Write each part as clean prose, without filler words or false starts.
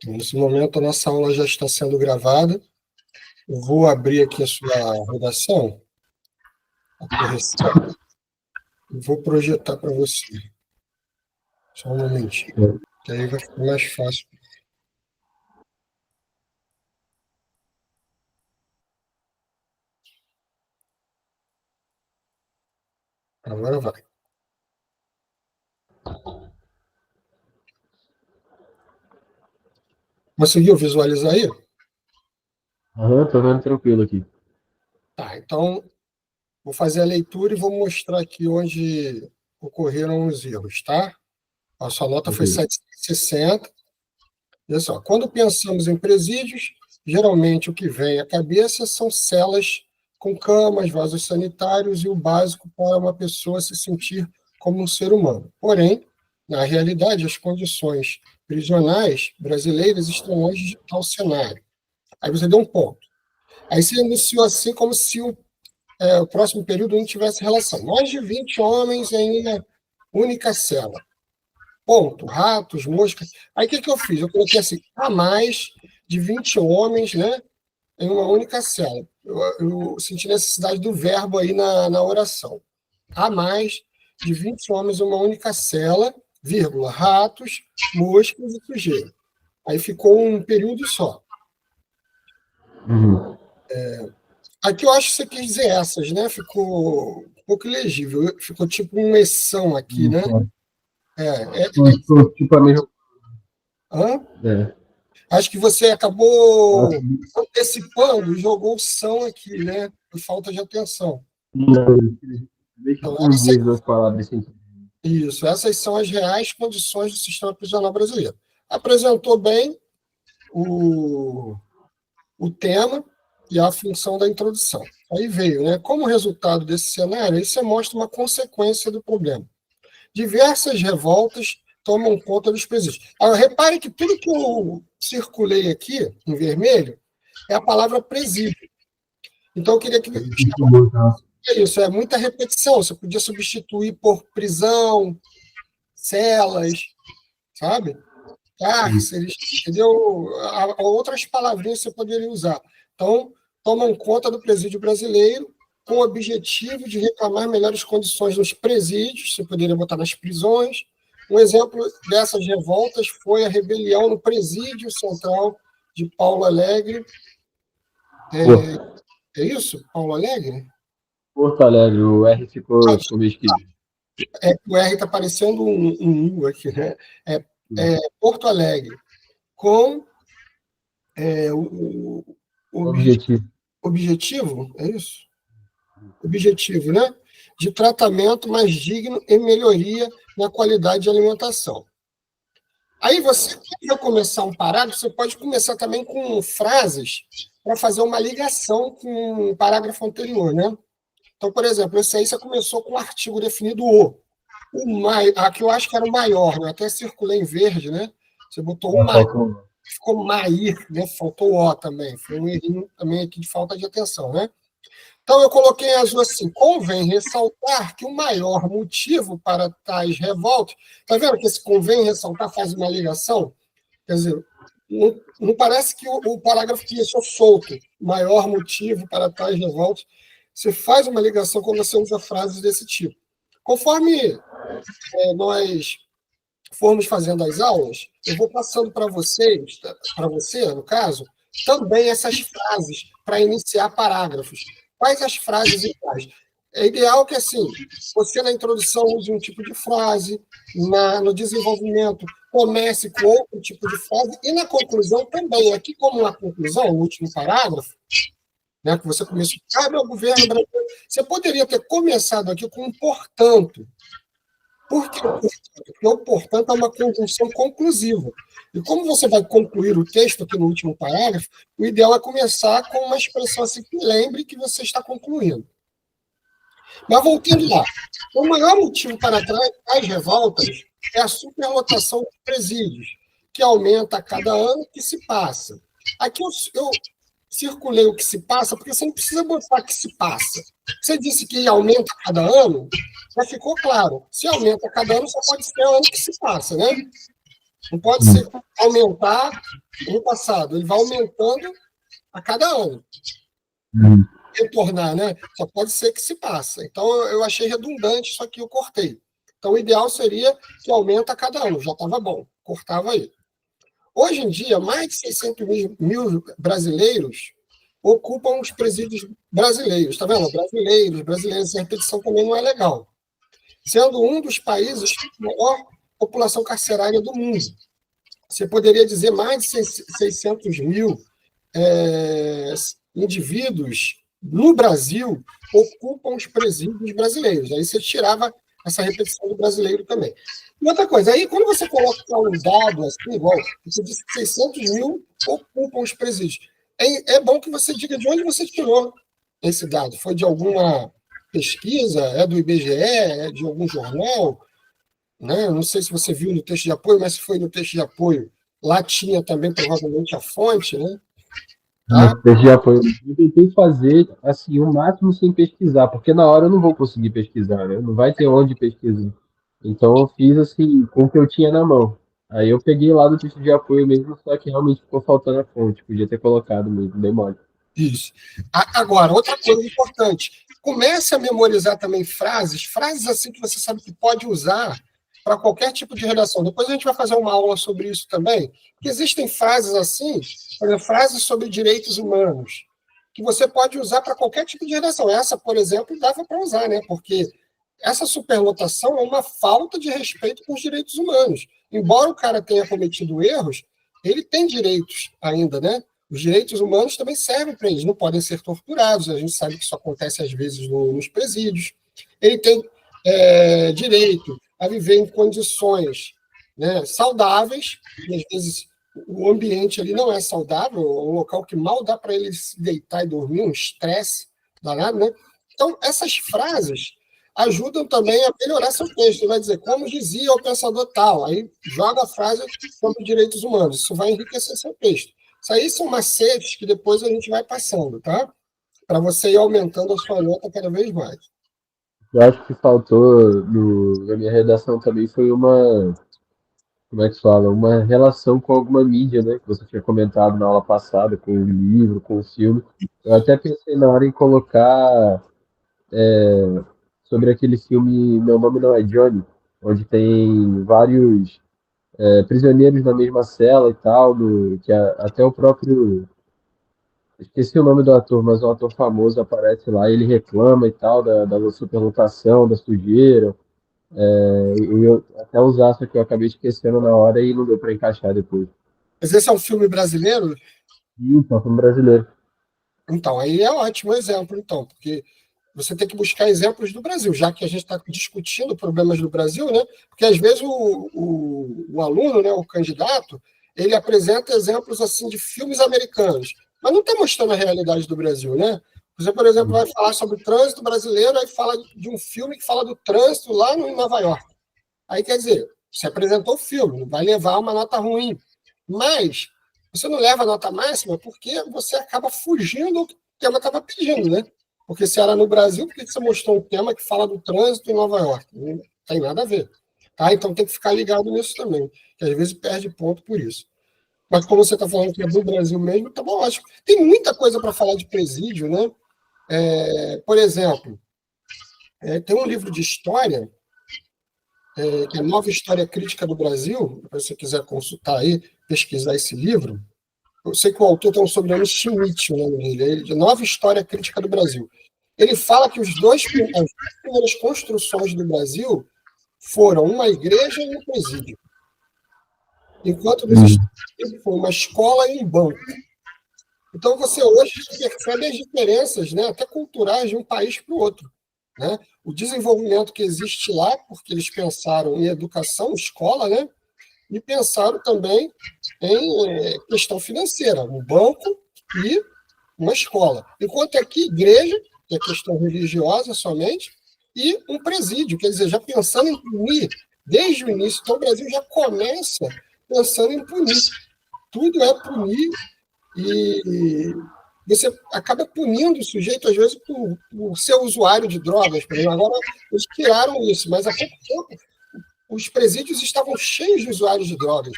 Nesse momento, a nossa aula já está sendo gravada. Eu vou abrir aqui a sua redação, a correção, e vou projetar para você. Só um momentinho, que aí vai ficar mais fácil. Agora vai. Conseguiu visualizar aí? Tô vendo tranquilo aqui. Tá, então vou fazer a leitura e vou mostrar aqui onde ocorreram os erros, tá? A sua nota foi 760. Olha só, quando pensamos em presídios, geralmente o que vem à cabeça são celas com camas, vasos sanitários e o básico para uma pessoa se sentir como um ser humano. Porém, na realidade, as condições prisionais brasileiras estão longe de tal cenário. Aí você deu um ponto. Aí você iniciou assim como se o próximo período não tivesse relação. Mais de 20 homens em uma única cela. Ponto. Ratos, moscas. Aí o que eu fiz? Eu coloquei assim, há mais de 20 homens, né, em uma única cela. Eu senti necessidade do verbo aí na oração. Há mais de 20 homens em uma única cela, vírgula, ratos, moscas e sujeira. Aí ficou um período só. Aqui eu acho que você quis dizer essas, né? Ficou um pouco ilegível. Ficou tipo uma eção aqui, né? Tipo a mesma. Acho que você acabou antecipando e jogou o são aqui, né? Por falta de atenção. Deixa eu confundir as duas palavras. Isso, essas são as reais condições do sistema prisional brasileiro. Apresentou bem o tema e a função da introdução. Aí veio, né? Como resultado desse cenário, aí você mostra uma consequência do problema. Diversas revoltas tomam conta dos presídios. Agora, repare que tudo que eu circulei aqui, em vermelho, é a palavra presídio. Então, eu queria que... É isso, é muita repetição. Você podia substituir por prisão, celas, sabe? Cárceres, entendeu? Outras palavrinhas você poderia usar. Então, tomam conta do presídio brasileiro com o objetivo de reclamar melhores condições nos presídios, você poderia botar nas prisões. Um exemplo dessas revoltas foi a rebelião no presídio central de Paulo Alegre. É isso? Paulo Alegre? Porto Alegre, o R ficou meio esquisito. O R está parecendo um U aqui, né? Porto Alegre, com o objetivo, é isso? Objetivo, né? De tratamento mais digno e melhoria na qualidade de alimentação. Aí você, quando começar um parágrafo, você pode começar também com frases para fazer uma ligação com o parágrafo anterior, né? Então, por exemplo, esse aí você começou com o artigo definido o. Aqui eu acho que era o maior, né? Até circulei em verde, né? Você botou o maior, ficou Mair, né? Faltou o O também. Foi um errinho também aqui de falta de atenção, né? Então, eu coloquei em azul assim, convém ressaltar que o maior motivo para tais revoltas... Está vendo que esse convém ressaltar faz uma ligação? Quer dizer, não parece que o parágrafo começou solto. Maior motivo para tais revoltas. Você faz uma ligação quando você usa frases desse tipo. Conforme nós formos fazendo as aulas, eu vou passando para você, no caso, também essas frases para iniciar parágrafos. Quais as frases iguais? É ideal que, assim, você na introdução use um tipo de frase, no desenvolvimento comece com outro tipo de frase, e na conclusão também. Aqui, como na conclusão, o último parágrafo, né, que você começou, cabe ao governo brasileiro. Você poderia ter começado aqui com um portanto. Por que o portanto? Porque o portanto é uma conjunção conclusiva. E como você vai concluir o texto aqui no último parágrafo, o ideal é começar com uma expressão assim que lembre que você está concluindo. Mas voltando lá, o maior motivo para as revoltas é a superlotação de presídios, que aumenta a cada ano que se passa. Aqui eu circulei o que se passa, porque você não precisa botar que se passa. Você disse que aumenta a cada ano, já ficou claro. Se aumenta a cada ano, só pode ser o ano que se passa, né? Não pode ser aumentar no passado, ele vai aumentando a cada ano. Retornar, né? Só pode ser que se passa. Então, eu achei redundante, só que eu cortei. Então, o ideal seria que aumenta a cada ano. Já estava bom, cortava aí. Hoje em dia, mais de 600 mil brasileiros ocupam os presídios brasileiros. Está vendo? Brasileiros, essa repetição também não é legal. Sendo um dos países com a maior população carcerária do mundo. Você poderia dizer mais de 600 mil indivíduos no Brasil ocupam os presídios brasileiros. Aí você tirava essa repetição do brasileiro também. E outra coisa, aí quando você coloca um dado assim, igual, você disse que 600 mil ocupam os presídios. É bom que você diga de onde você tirou esse dado. Foi de alguma pesquisa? É do IBGE? É de algum jornal? Né? Não sei se você viu no texto de apoio, mas se foi no texto de apoio, lá tinha também provavelmente a fonte, né? Tá? Texto de apoio. Eu tentei fazer assim, o máximo sem pesquisar, porque na hora eu não vou conseguir pesquisar, né? Não vai ter onde pesquisar. Então eu fiz assim, com o que eu tinha na mão. Aí eu peguei lá do texto de apoio mesmo, só que realmente ficou faltando a fonte. Podia ter colocado mesmo, bem mole. Isso. Agora, outra coisa importante. Comece a memorizar também frases assim que você sabe que pode usar para qualquer tipo de redação. Depois a gente vai fazer uma aula sobre isso também, porque existem frases assim, frases sobre direitos humanos, que você pode usar para qualquer tipo de redação. Essa, por exemplo, dava para usar, né? Porque essa superlotação é uma falta de respeito com os direitos humanos. Embora o cara tenha cometido erros, ele tem direitos ainda, né? Os direitos humanos também servem para eles, não podem ser torturados, a gente sabe que isso acontece às vezes nos presídios. Ele tem direito a viver em condições, né, saudáveis, e às vezes o ambiente ali não é saudável, é um local que mal dá para ele se deitar e dormir, um estresse danado, né? Então, essas frases ajudam também a melhorar seu texto. Ele vai dizer, como dizia o pensador tal, aí joga a frase sobre direitos humanos, isso vai enriquecer seu texto. Isso aí são macetes que depois a gente vai passando, tá? Para você ir aumentando a sua nota cada vez mais. Eu acho que faltou na minha redação também foi como é que fala? Uma relação com alguma mídia, né? Que você tinha comentado na aula passada, com o livro, com o filme. Eu até pensei na hora em colocar sobre aquele filme Meu Nome Não é Johnny, onde tem vários prisioneiros na mesma cela e tal, até o próprio. Esqueci o nome do ator, mas um ator famoso aparece lá, ele reclama e tal da superlotação, da sujeira. Eu até usar, só que eu acabei esquecendo na hora e não deu para encaixar depois. Mas esse é um filme brasileiro? Então, filme brasileiro. Então, aí é um ótimo exemplo, então, porque você tem que buscar exemplos do Brasil, já que a gente está discutindo problemas do Brasil, né? Porque às vezes o aluno, né, o candidato, ele apresenta exemplos assim de filmes americanos, mas não está mostrando a realidade do Brasil, né? Você, por exemplo, vai falar sobre o trânsito brasileiro, aí fala de um filme que fala do trânsito lá em Nova York. Aí quer dizer, você apresentou o filme, vai levar uma nota ruim, mas você não leva a nota máxima porque você acaba fugindo do que o tema estava pedindo, né? Porque se era no Brasil, por que você mostrou um tema que fala do trânsito em Nova York? Não tem nada a ver. Tá? Então tem que ficar ligado nisso também, que às vezes perde ponto por isso. Mas como você está falando que é do Brasil mesmo, tá bom, acho. Tem muita coisa para falar de presídio, né? Por exemplo, tem um livro de história, que é a Nova História Crítica do Brasil, se você quiser consultar aí, pesquisar esse livro. Eu sei que o autor tem um sobrenome Schmidt, o nome dele, é de Nova História Crítica do Brasil. Ele fala que as duas primeiras construções do Brasil foram uma igreja e um presídio, enquanto nos Estados Unidos foi uma escola e um banco. Então, você hoje percebe as diferenças, né, até culturais, de um país para o outro. Né? O desenvolvimento que existe lá, porque eles pensaram em educação, escola, né, e pensaram também em questão financeira, um banco e uma escola. Enquanto aqui, igreja, que é questão religiosa somente, e um presídio, quer dizer, já pensando em punir desde o início. Então, o Brasil já começa pensando em punir. Tudo é punir e você acaba punindo o sujeito, às vezes, por ser usuário de drogas. Por exemplo. Agora, eles tiraram isso, mas há pouco tempo os presídios estavam cheios de usuários de drogas.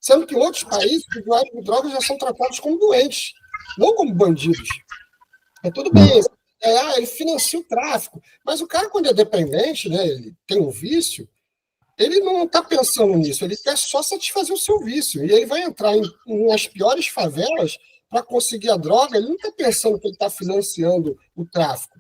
Sendo que em outros países, os usuários de drogas já são tratados como doentes, não como bandidos. É tudo bem, ele financia o tráfico, mas o cara, quando é dependente, né, ele tem um vício, ele não está pensando nisso, ele quer só satisfazer o seu vício. E ele vai entrar em as piores favelas para conseguir a droga, ele não está pensando que ele está financiando o tráfico.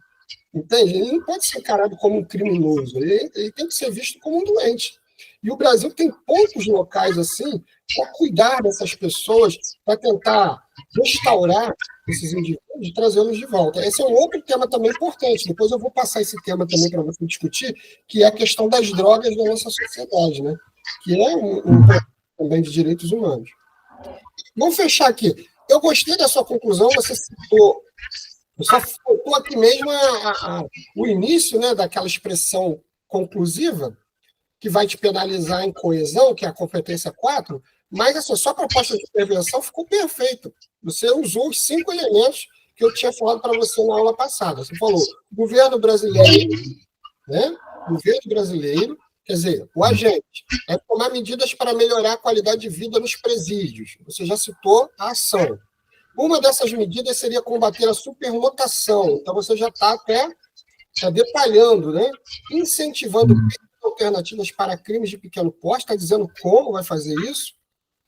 Entende? Ele não pode ser encarado como um criminoso, ele tem que ser visto como um doente. E o Brasil tem poucos locais assim para cuidar dessas pessoas, para tentar restaurar esses indivíduos e trazê-los de volta. Esse é um outro tema também importante. Depois eu vou passar esse tema também para você discutir, que é a questão das drogas na nossa sociedade, né? Que é um problema também de direitos humanos. Vamos fechar aqui. Eu gostei da sua conclusão, você citou, só faltou aqui mesmo o início, né, daquela expressão conclusiva, que vai te penalizar em coesão, que é a competência 4, mas assim, só a proposta de intervenção ficou perfeita. Você usou os 5 elementos que eu tinha falado para você na aula passada. Você falou governo brasileiro, né? Governo brasileiro, quer dizer, o agente é tomar medidas para melhorar a qualidade de vida nos presídios. Você já citou a ação. Uma dessas medidas seria combater a superlotação. Então, você já está até detalhando, né? Incentivando alternativas para crimes de pequeno porte, está dizendo como vai fazer isso,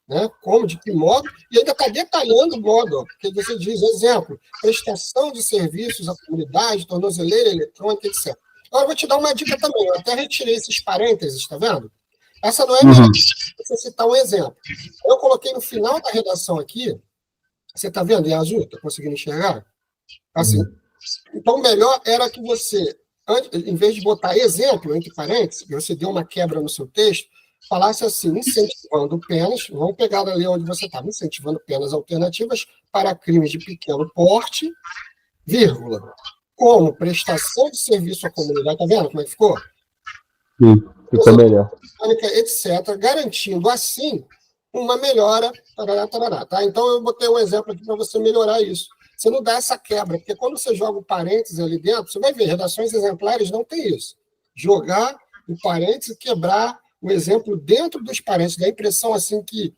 né? Como, de que modo, e ainda está detalhando o modo, ó, porque você diz, exemplo, prestação de serviços à comunidade, tornozeleira eletrônica, etc. Agora, eu vou te dar uma dica também, eu até retirei esses parênteses, está vendo? Essa não é minha, vou citar um exemplo. Eu coloquei no final da redação aqui, você está vendo em azul? Está conseguindo enxergar? Assim, então, o melhor era que você, em vez de botar exemplo, entre parênteses, que você deu uma quebra no seu texto, falasse assim, incentivando penas, vamos pegar ali onde você estava, incentivando penas alternativas para crimes de pequeno porte, vírgula, como prestação de serviço à comunidade, está vendo como é que ficou? Sim, ficou melhor. Etc., garantindo, assim, uma melhora, tarará, tarará, tá? Então, eu botei um exemplo aqui para você melhorar isso. Você não dá essa quebra, porque quando você joga o parênteses ali dentro, você vai ver, redações exemplares não tem isso. Jogar o parênteses e quebrar o exemplo dentro dos parênteses, dá a impressão assim que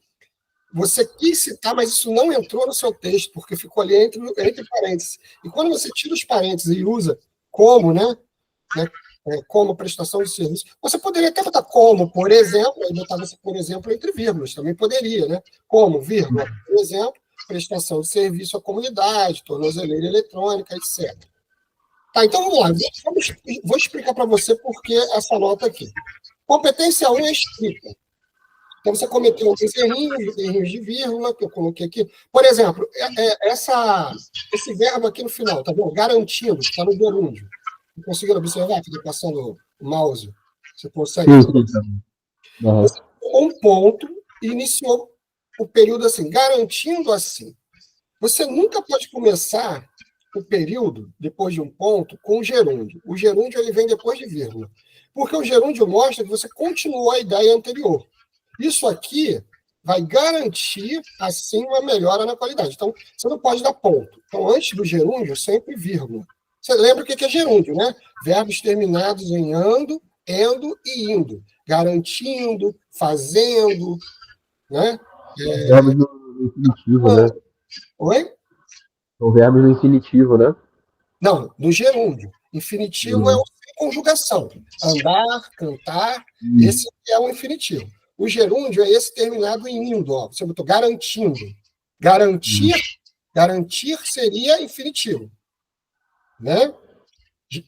você quis citar, mas isso não entrou no seu texto, porque ficou ali entre parênteses. E quando você tira os parênteses e usa como, né, como prestação de serviço, você poderia até botar como, por exemplo, aí botava por exemplo entre vírgulas, também poderia, né? Como, vírgula, por exemplo, prestação de serviço à comunidade, tornozeleira eletrônica, etc. Tá, então vamos lá. Vou explicar para você por que essa nota aqui. Competência 1 é escrita. Então, você cometeu alguns errinhos de vírgula, que eu coloquei aqui. Por exemplo, esse verbo aqui no final, tá bom? Garantindo, que está no gerúndio. Conseguiram observar que está passando o mouse? Você consegue? Você colocou um ponto e iniciou o período assim, garantindo assim. Você nunca pode começar o período, depois de um ponto, com o gerúndio. O gerúndio ele vem depois de vírgula. Porque o gerúndio mostra que você continuou a ideia anterior. Isso aqui vai garantir, assim, uma melhora na qualidade. Então, você não pode dar ponto. Então, antes do gerúndio, sempre vírgula. Você lembra o que é gerúndio, né? Verbos terminados em ando, endo e indo. Garantindo, fazendo, né? Verbos no infinitivo, né? Oi? São verbos no infinitivo, né? Não, no gerúndio. Infinitivo é o sem conjugação. Andar, cantar, esse é o infinitivo. O gerúndio é esse terminado em indo. Ó. Você botou garantindo. Garantir seria infinitivo. Né?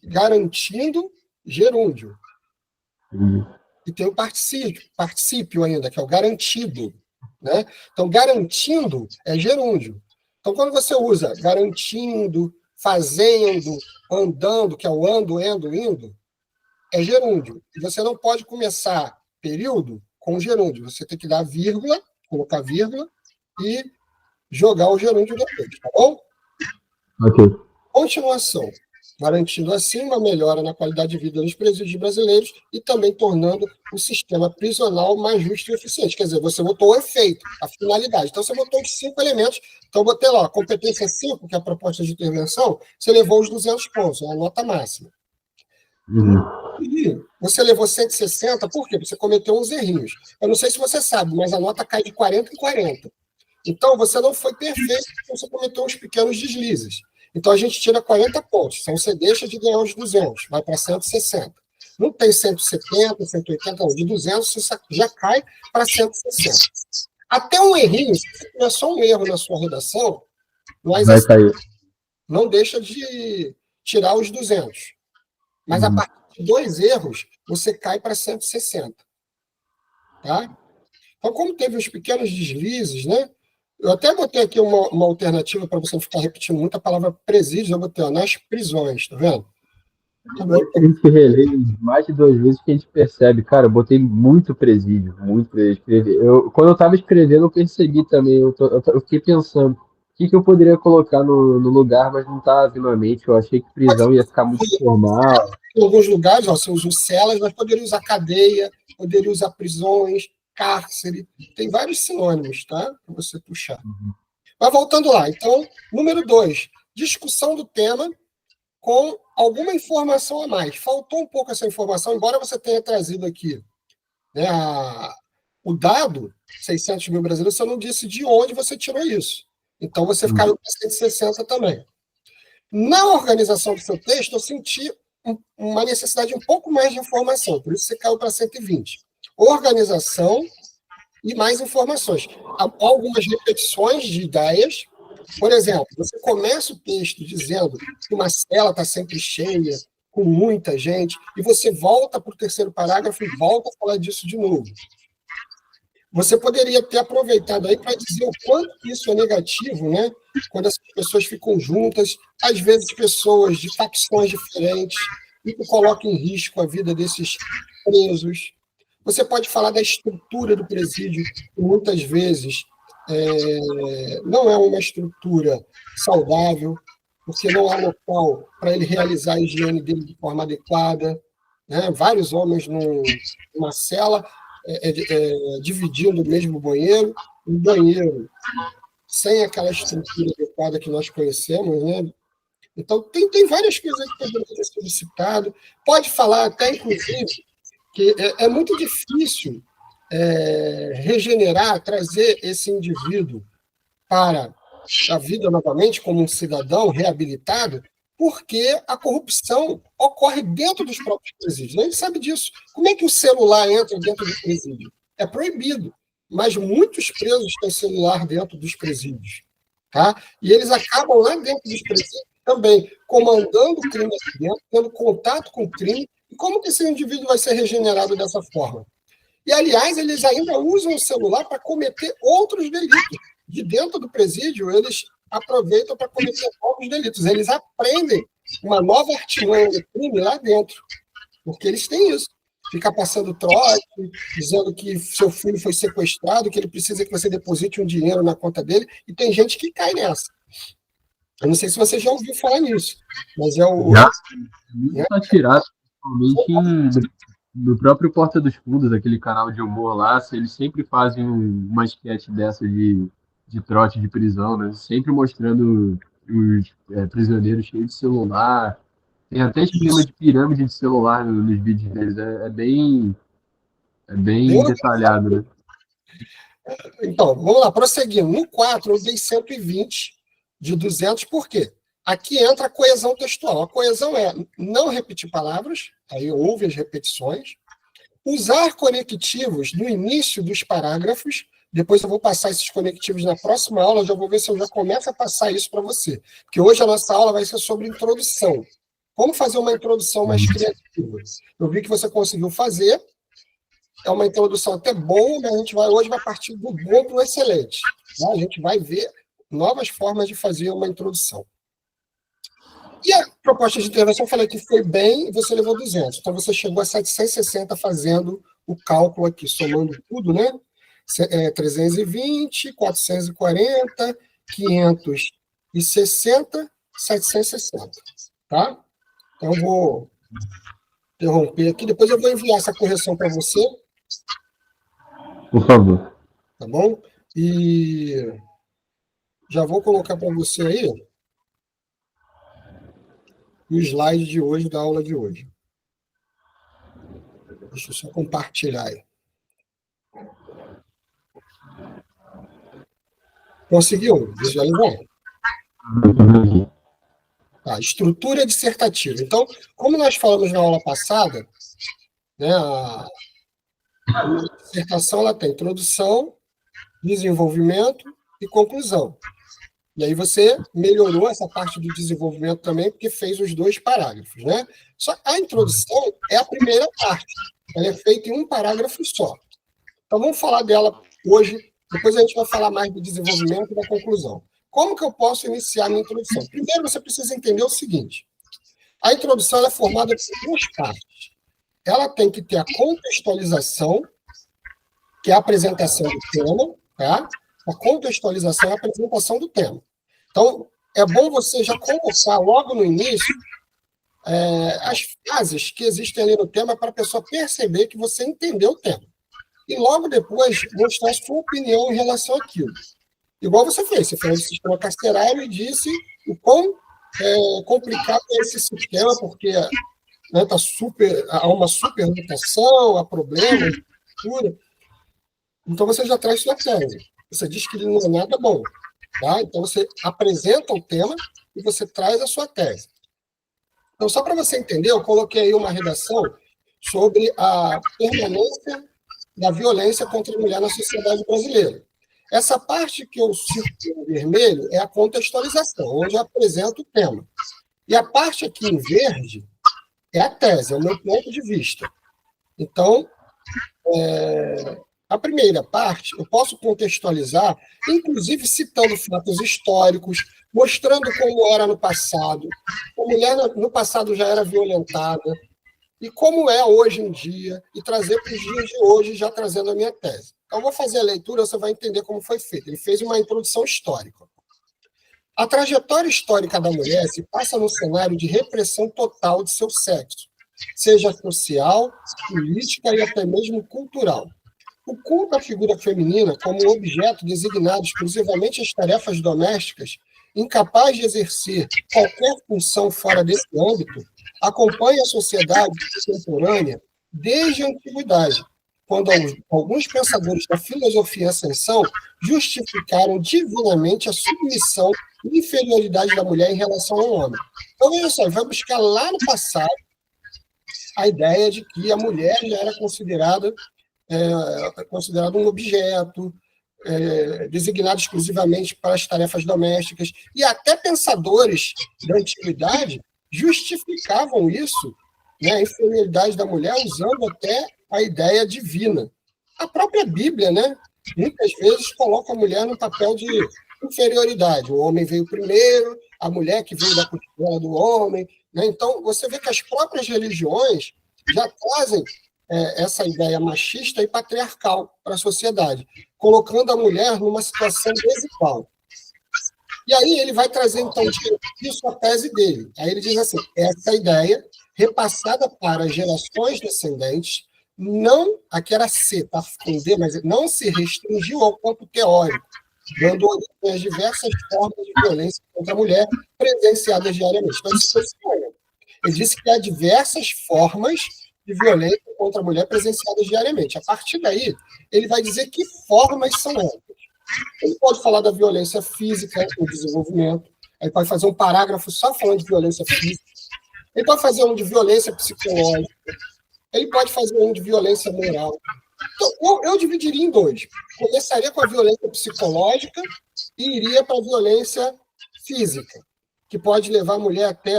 Garantindo, gerúndio. E tem o particípio ainda, que é o garantido. Né? Então, garantindo é gerúndio. Então, quando você usa garantindo, fazendo, andando, que é o ando, endo, indo, é gerúndio. E você não pode começar período com gerúndio. Você tem que dar vírgula, colocar vírgula e jogar o gerúndio depois, tá bom? Ok. Continuação. Garantindo assim uma melhora na qualidade de vida dos presídios brasileiros e também tornando o sistema prisional mais justo e eficiente. Quer dizer, você botou o efeito, a finalidade. Então, você botou os 5 elementos. Então, eu botei lá, a competência 5, que é a proposta de intervenção, você levou os 200 pontos, é a nota máxima. E você levou 160, por quê? Você cometeu uns errinhos. Eu não sei se você sabe, mas a nota cai de 40 em 40. Então, você não foi perfeito, você cometeu uns pequenos deslizes. Então, a gente tira 40 pontos. Então, você deixa de ganhar os 200, vai para 160. Não tem 170, 180, não. De 200, você já cai para 160. Até um errinho, se você tiver só um erro na sua redação, mas Vai assim, cair. não deixa de tirar os 200. Mas a partir de 2 erros, você cai para 160. Tá? Então, como teve uns pequenos deslizes, né? Eu até botei aqui uma alternativa para você não ficar repetindo muito a palavra presídio, eu botei ó, nas prisões, tá vendo? Depois que a gente relê mais de 2 vezes que a gente percebe, cara, eu botei muito presídio, muito presídio. Quando eu estava escrevendo, eu percebi também, eu fiquei pensando, o que eu poderia colocar no lugar, mas não estava vindo à mente. Eu achei que prisão ia ficar muito formal. Em alguns lugares, ó, você usa celas, mas poderia usar cadeia, poderia usar prisões, cárcere, tem vários sinônimos, tá? Para você puxar. Mas voltando lá, então, número 2, discussão do tema com alguma informação a mais. Faltou um pouco essa informação, embora você tenha trazido aqui, né, o dado, 600 mil brasileiros, você não disse de onde você tirou isso. Então, você caiu para 160 também. Na organização do seu texto, eu senti uma necessidade um pouco mais de informação, por isso você caiu para 120. Organização e mais informações. Há algumas repetições de ideias. Por exemplo, você começa o texto dizendo que uma cela está sempre cheia, com muita gente, e você volta para o terceiro parágrafo e volta a falar disso de novo. Você poderia ter aproveitado aí para dizer o quanto isso é negativo, né? Quando essas pessoas ficam juntas, às vezes pessoas de facções diferentes, e que colocam em risco a vida desses presos. Você pode falar da estrutura do presídio, que muitas vezes não é uma estrutura saudável, porque não há local para ele realizar a higiene dele de forma adequada. Né? Vários homens numa cela, dividindo o mesmo banheiro, um banheiro sem aquela estrutura adequada que nós conhecemos, né? Então, tem várias coisas que poderiam ter sido citado. Pode falar até, inclusive, que é muito difícil regenerar, trazer esse indivíduo para a vida novamente como um cidadão reabilitado, porque a corrupção ocorre dentro dos próprios presídios. A gente sabe disso. Como é que o celular entra dentro do presídio? É proibido, mas muitos presos têm celular dentro dos presídios. Tá? E eles acabam lá dentro dos presídios também comandando o crime aqui dentro, tendo contato com o crime. E como que esse indivíduo vai ser regenerado dessa forma? E, aliás, eles ainda usam o celular para cometer outros delitos. De dentro do presídio, eles aproveitam para cometer novos delitos. Eles aprendem uma nova artimanha de crime lá dentro, porque eles têm isso. Fica passando trote, dizendo que seu filho foi sequestrado, que ele precisa que você deposite um dinheiro na conta dele, e tem gente que cai nessa. Eu não sei se você já ouviu falar nisso, mas é o... Já, muito atirado, principalmente no próprio Porta dos Fundos, aquele canal de humor lá, eles sempre fazem uma sketch dessa de trote de prisão, né? Sempre mostrando os prisioneiros cheios de celular. Tem até esquema de pirâmide de celular nos vídeos deles. É bem detalhado, né? Então, vamos lá, prosseguindo. No 4, eu dei 120 de 200, por quê? Aqui entra a coesão textual. A coesão é não repetir palavras, aí houve as repetições, usar conectivos no início dos parágrafos, depois eu vou passar esses conectivos na próxima aula, eu já vou ver se eu já começo a passar isso para você, porque hoje a nossa aula vai ser sobre introdução. Como fazer uma introdução mais criativa? Eu vi que você conseguiu fazer, é uma introdução até boa, mas a gente hoje vai partir do bom para o excelente. Tá? A gente vai ver novas formas de fazer uma introdução. E a proposta de intervenção, eu falei que foi bem, e você levou 200. Então, você chegou a 760 fazendo o cálculo aqui, somando tudo, né? 320, 440, 560, 760. Tá? Então, eu vou interromper aqui. Depois eu vou enviar essa correção para você. Por favor. Tá bom? E já vou colocar para você aí o slide de hoje, da aula de hoje. Deixa eu só compartilhar aí. Conseguiu visualizar? Tá, estrutura dissertativa. Então, como nós falamos na aula passada, né, a dissertação ela tem introdução, desenvolvimento e conclusão. E aí você melhorou essa parte do desenvolvimento também, porque fez os 2 parágrafos, né? Só a introdução é a primeira parte. Ela é feita em um parágrafo só. Então, vamos falar dela hoje, depois a gente vai falar mais do desenvolvimento e da conclusão. Como que eu posso iniciar a minha introdução? Primeiro, você precisa entender o seguinte. A introdução ela é formada por 2 partes. Ela tem que ter a contextualização, que é a apresentação do tema, tá? A contextualização é a apresentação do tema. Então, é bom você já colocar logo no início as frases que existem ali no tema para a pessoa perceber que você entendeu o tema. E logo depois mostrar a sua opinião em relação àquilo. Igual você fez. Você fez o sistema carcerário e disse o quão complicado é esse sistema, porque há uma superlotação, há problemas, tudo. Então, você já traz sua tese. Você diz que ele não é nada bom. Tá? Então, você apresenta o tema e você traz a sua tese. Então, só para você entender, eu coloquei aí uma redação sobre a permanência da violência contra a mulher na sociedade brasileira. Essa parte que eu cito em vermelho é a contextualização, onde eu apresento o tema. E a parte aqui em verde é a tese, é o meu ponto de vista. Então, a primeira parte, eu posso contextualizar, inclusive citando fatos históricos, mostrando como era no passado, a mulher no passado já era violentada, e como é hoje em dia, e trazer para os dias de hoje, já trazendo a minha tese. Então, eu vou fazer a leitura, você vai entender como foi feito. Ele fez uma introdução histórica. A trajetória histórica da mulher se passa no cenário de repressão total de seu sexo, seja social, política e até mesmo cultural. O culto à figura feminina como objeto designado exclusivamente às tarefas domésticas, incapaz de exercer qualquer função fora desse âmbito, acompanha a sociedade contemporânea desde a antiguidade, quando alguns pensadores da filosofia ascensão justificaram divinamente a submissão e inferioridade da mulher em relação ao homem. Então, veja só, vai buscar lá no passado a ideia de que a mulher já era considerada um objeto, designado exclusivamente para as tarefas domésticas, e até pensadores da antiguidade justificavam isso, né, a inferioridade da mulher, usando até a ideia divina. A própria Bíblia, né, muitas vezes coloca a mulher no papel de inferioridade. O homem veio primeiro, a mulher que veio da costela do homem. Né? Então, você vê que as próprias religiões já trazem essa ideia machista e patriarcal para a sociedade, colocando a mulher numa situação desigual. E aí ele vai trazer, então, isso a tese dele. Aí ele diz assim, essa ideia, repassada para gerações descendentes, não, aqui era C, tá com D, mas não se restringiu ao campo teórico, dando origem às diversas formas de violência contra a mulher presenciadas diariamente. Então, ele disse que há diversas formas de violência contra a mulher presenciadas diariamente. A partir daí, ele vai dizer que formas são essas. Ele pode falar da violência física no desenvolvimento, ele pode fazer um parágrafo só falando de violência física, ele pode fazer um de violência psicológica, ele pode fazer um de violência moral. Então, eu dividiria em 2. Começaria com a violência psicológica e iria para a violência física, que pode levar a mulher até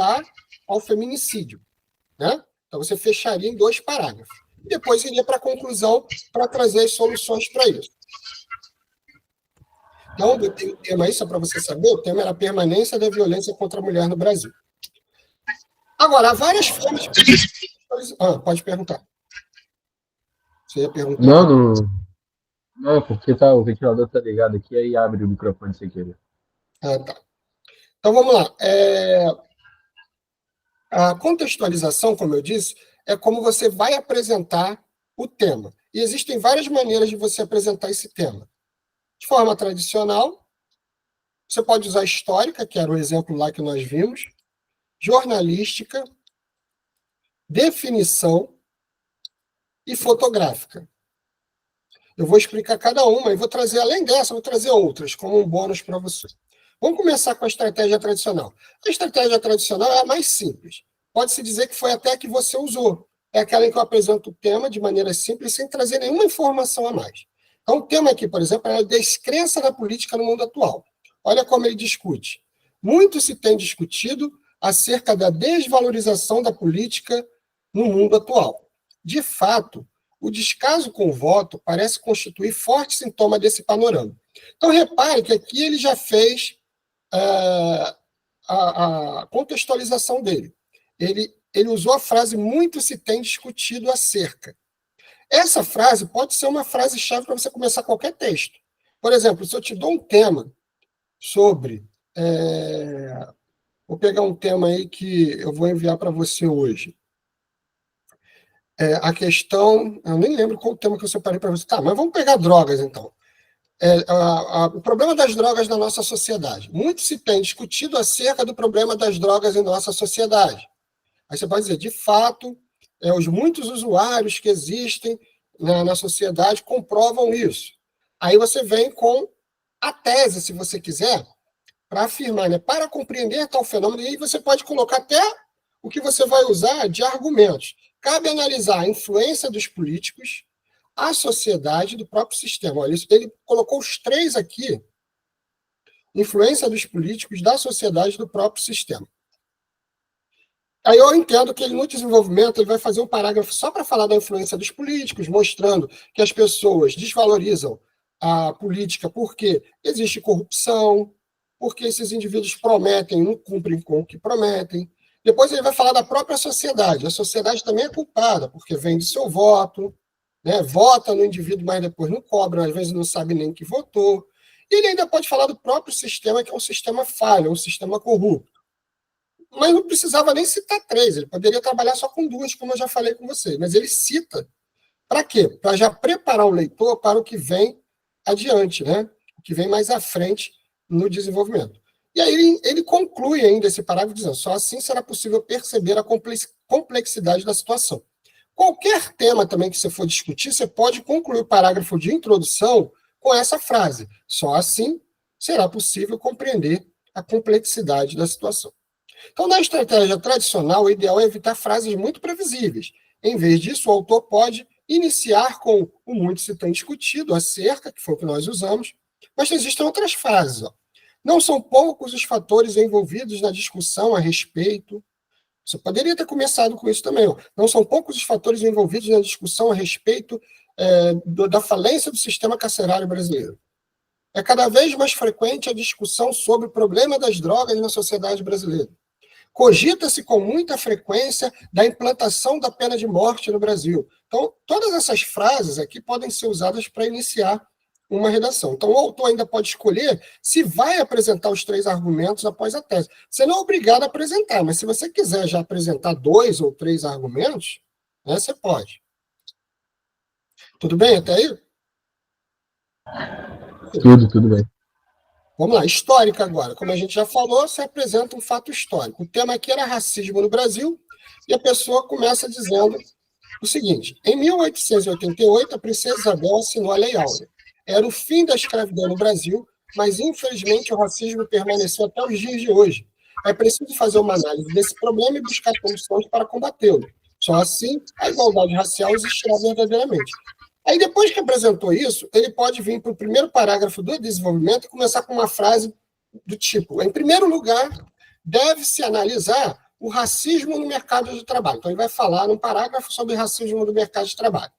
ao feminicídio. Né? Então, você fecharia em 2 parágrafos. E depois iria para a conclusão para trazer as soluções para isso. Então, eu tenho o tema aí, só para você saber, o tema era a permanência da violência contra a mulher no Brasil. Agora, há várias formas de... pode perguntar. Você ia perguntar? Não, porque o ventilador está ligado aqui, aí abre o microfone sem querer. Tá. Então, vamos lá. A contextualização, como eu disse, é como você vai apresentar o tema. E existem várias maneiras de você apresentar esse tema. De forma tradicional, você pode usar histórica, que era o exemplo lá que nós vimos, jornalística, definição, e fotográfica. Eu vou explicar cada uma e vou trazer, além dessa, vou trazer outras, como um bônus para você. Vamos começar com a estratégia tradicional. A estratégia tradicional é a mais simples. Pode-se dizer que foi até a que você usou. É aquela em que eu apresento o tema de maneira simples, sem trazer nenhuma informação a mais. Então, o tema aqui, por exemplo, é a descrença da política no mundo atual. Olha como ele discute. Muito se tem discutido acerca da desvalorização da política no mundo atual. De fato, o descaso com o voto parece constituir forte sintoma desse panorama. Então, repare que aqui ele já fez a contextualização dele. Ele usou a frase muito se tem discutido acerca. Essa frase pode ser uma frase-chave para você começar qualquer texto. Por exemplo, se eu te dou um tema sobre... vou pegar um tema aí que eu vou enviar para você hoje. A questão... Eu nem lembro qual o tema que eu separei para você. Tá, mas vamos pegar drogas, então. O problema das drogas na nossa sociedade. Muito se tem discutido acerca do problema das drogas em nossa sociedade. Aí você pode dizer, de fato, os muitos usuários que existem na sociedade comprovam isso. Aí você vem com a tese, se você quiser, para afirmar, né? Para compreender tal fenômeno, e aí você pode colocar até o que você vai usar de argumentos. Cabe analisar a influência dos políticos, a sociedade do próprio sistema. Olha, ele colocou os três aqui, influência dos políticos, da sociedade do próprio sistema. Aí eu entendo que ele, no desenvolvimento, ele vai fazer um parágrafo só para falar da influência dos políticos, mostrando que as pessoas desvalorizam a política porque existe corrupção, porque esses indivíduos prometem e não cumprem com o que prometem. Depois ele vai falar da própria sociedade. A sociedade também é culpada, porque vende seu voto, né? Vota no indivíduo, mas depois não cobra, às vezes não sabe nem que votou. E ele ainda pode falar do próprio sistema, que é um sistema falho, um sistema corrupto. Mas não precisava nem citar três, ele poderia trabalhar só com duas, como eu já falei com vocês. Mas ele cita, para quê? Para já preparar o leitor para o que vem adiante, né? O que vem mais à frente no desenvolvimento. E aí ele conclui ainda esse parágrafo dizendo, só assim será possível perceber a complexidade da situação. Qualquer tema também que você for discutir, você pode concluir o parágrafo de introdução com essa frase. Só assim será possível compreender a complexidade da situação. Então, na estratégia tradicional, o ideal é evitar frases muito previsíveis. Em vez disso, o autor pode iniciar com o muito se tem discutido acerca, que foi o que nós usamos, mas existem outras frases. Ó. Não são poucos os fatores envolvidos na discussão a respeito. Você poderia ter começado com isso também. Ó. Não são poucos os fatores envolvidos na discussão a respeito da falência do sistema carcerário brasileiro. É cada vez mais frequente a discussão sobre o problema das drogas na sociedade brasileira. Cogita-se com muita frequência da implantação da pena de morte no Brasil. Então, todas essas frases aqui podem ser usadas para iniciar uma redação. Então, o autor ainda pode escolher se vai apresentar os três argumentos após a tese. Você não é obrigado a apresentar, mas se você quiser já apresentar 2 ou 3 argumentos, né, você pode. Tudo bem até aí? Tudo bem. Vamos lá, histórica agora. Como a gente já falou, você apresenta um fato histórico. O tema aqui era racismo no Brasil, e a pessoa começa dizendo o seguinte: em 1888, a princesa Isabel assinou a Lei Áurea. Era o fim da escravidão no Brasil, mas infelizmente o racismo permaneceu até os dias de hoje. É preciso fazer uma análise desse problema e buscar soluções para combatê-lo. Só assim a igualdade racial existirá verdadeiramente. Aí, depois que apresentou isso, ele pode vir para o primeiro parágrafo do desenvolvimento e começar com uma frase do tipo: em primeiro lugar, deve-se analisar o racismo no mercado de trabalho. Então, ele vai falar num parágrafo sobre racismo no mercado de trabalho.